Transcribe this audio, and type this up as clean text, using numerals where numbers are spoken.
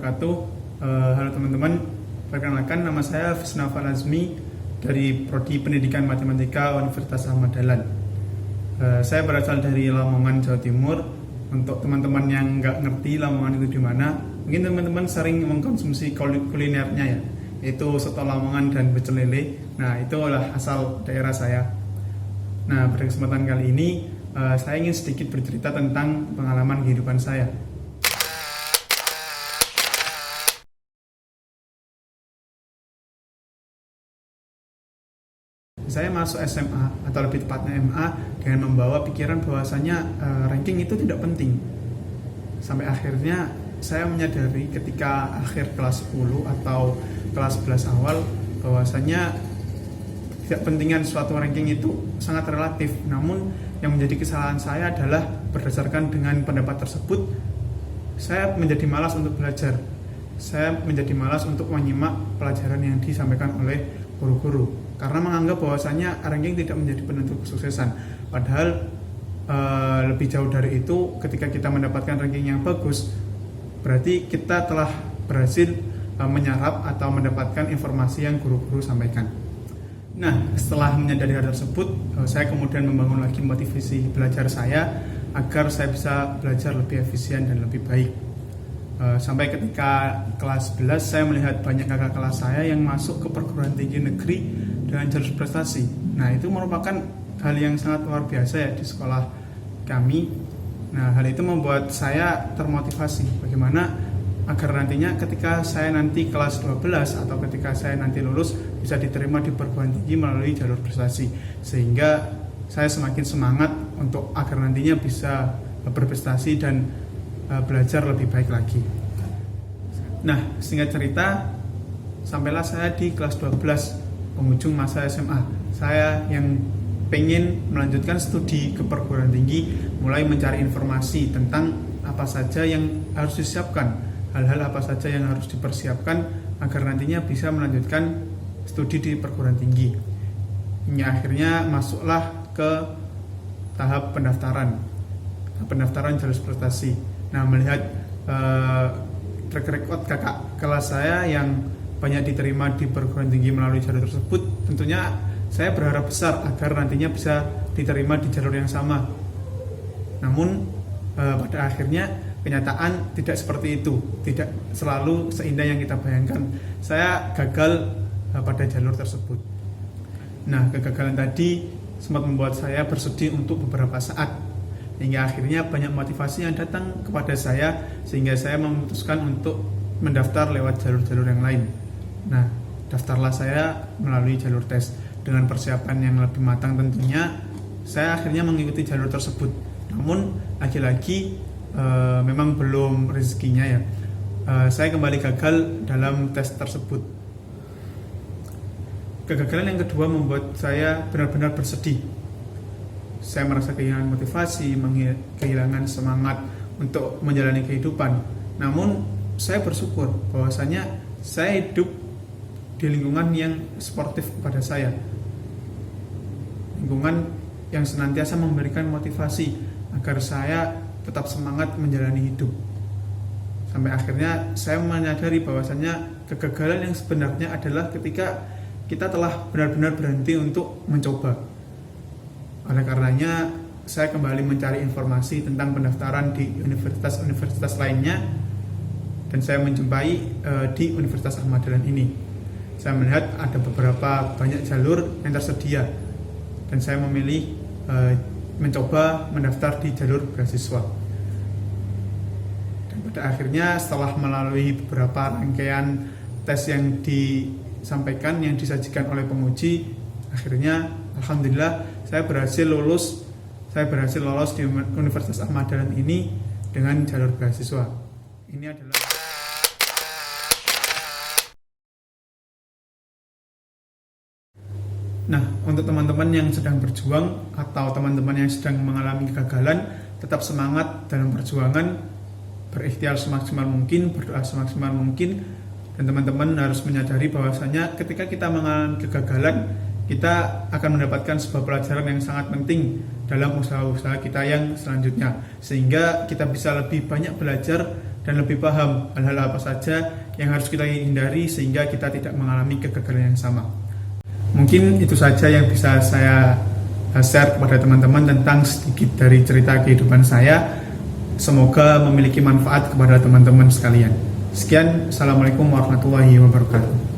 wabarakatuh. Halo teman-teman, perkenalkan nama saya Fisnaval Azmi dari Prodi Pendidikan Matematika Universitas Ahmad Dahlan. Saya berasal dari Lamongan, Jawa Timur. Untuk teman-teman yang nggak ngerti Lamongan itu di mana, mungkin teman-teman sering mengkonsumsi kulinernya ya, yaitu soto Lamongan dan pecel lele. Nah, itu adalah asal daerah saya. Nah, pada kesempatan kali ini saya ingin sedikit bercerita tentang pengalaman kehidupan saya. Saya masuk SMA atau lebih tepatnya MA dengan membawa pikiran bahwasanya ranking itu tidak penting. Sampai akhirnya saya menyadari ketika akhir kelas 10 atau kelas 11 awal bahwasanya tidak pentingan suatu ranking itu sangat relatif. Namun yang menjadi kesalahan saya adalah berdasarkan dengan pendapat tersebut, saya menjadi malas untuk belajar. Saya menjadi malas untuk menyimak pelajaran yang disampaikan oleh guru-guru karena menganggap bahwasanya ranking tidak menjadi penentu kesuksesan. Padahal lebih jauh dari itu, ketika kita mendapatkan ranking yang bagus, berarti kita telah berhasil menyerap atau mendapatkan informasi yang guru-guru sampaikan. Nah, setelah menyadari hal tersebut, saya kemudian membangun lagi motivasi belajar saya agar saya bisa belajar lebih efisien dan lebih baik. Sampai ketika kelas 11 saya melihat banyak kakak kelas saya yang masuk ke perguruan tinggi negeri dengan jalur prestasi. Nah, itu merupakan hal yang sangat luar biasa ya di sekolah kami. Nah, hal itu membuat saya termotivasi bagaimana agar nantinya ketika saya nanti kelas 12 atau ketika saya nanti lulus bisa diterima di perguruan tinggi melalui jalur prestasi, sehingga saya semakin semangat untuk agar nantinya bisa berprestasi dan belajar lebih baik lagi. Nah, singkat cerita, sampailah saya di kelas 12, penghujung masa SMA. Saya yang pengen melanjutkan studi ke perguruan tinggi, mulai mencari informasi tentang apa saja yang harus disiapkan, hal-hal apa saja yang harus dipersiapkan agar nantinya bisa melanjutkan studi di perguruan tinggi. Hingga akhirnya masuklah ke tahap pendaftaran jalur prestasi. Nah, melihat track record kakak kelas saya yang banyak diterima di perguruan tinggi melalui jalur tersebut, tentunya saya berharap besar agar nantinya bisa diterima di jalur yang sama. Namun pada akhirnya kenyataan tidak seperti itu, tidak selalu seindah yang kita bayangkan. Saya gagal pada jalur tersebut. Nah, kegagalan tadi sempat membuat saya bersedih untuk beberapa saat, hingga akhirnya banyak motivasi yang datang kepada saya sehingga saya memutuskan untuk mendaftar lewat jalur-jalur yang lain. Nah, daftarlah saya melalui jalur tes. Dengan persiapan yang lebih matang tentunya, saya akhirnya mengikuti jalur tersebut. Namun, lagi-lagi memang belum rezekinya ya. Saya kembali gagal dalam tes tersebut. Kegagalan yang kedua membuat saya benar-benar bersedih. Saya merasa kehilangan motivasi, kehilangan semangat untuk menjalani kehidupan. Namun, saya bersyukur bahwasanya saya hidup di lingkungan yang sportif kepada saya. Lingkungan yang senantiasa memberikan motivasi agar saya tetap semangat menjalani hidup. Sampai akhirnya saya menyadari bahwasanya kegagalan yang sebenarnya adalah ketika kita telah benar-benar berhenti untuk mencoba. Oleh karenanya, saya kembali mencari informasi tentang pendaftaran di universitas-universitas lainnya, dan saya menjumpai di Universitas Ahmad Dahlan ini. Saya melihat ada beberapa banyak jalur yang tersedia, dan saya memilih mencoba mendaftar di jalur beasiswa. Dan pada akhirnya, setelah melalui beberapa rangkaian tes yang disampaikan, yang disajikan oleh penguji, akhirnya alhamdulillah saya berhasil lolos di Universitas Ahmad Dahlan ini dengan jalur beasiswa. Ini adalah Nah, untuk teman-teman yang sedang berjuang atau teman-teman yang sedang mengalami kegagalan, tetap semangat dalam perjuangan, berikhtiar semaksimal mungkin, berdoa semaksimal mungkin, dan teman-teman harus menyadari bahwasanya ketika kita mengalami kegagalan, kita akan mendapatkan sebuah pelajaran yang sangat penting dalam usaha-usaha kita yang selanjutnya, sehingga kita bisa lebih banyak belajar dan lebih paham hal-hal apa saja yang harus kita hindari sehingga kita tidak mengalami kegagalan yang sama. Mungkin itu saja yang bisa saya share kepada teman-teman tentang sedikit dari cerita kehidupan saya. Semoga memiliki manfaat kepada teman-teman sekalian. Sekian, Assalamualaikum warahmatullahi wabarakatuh.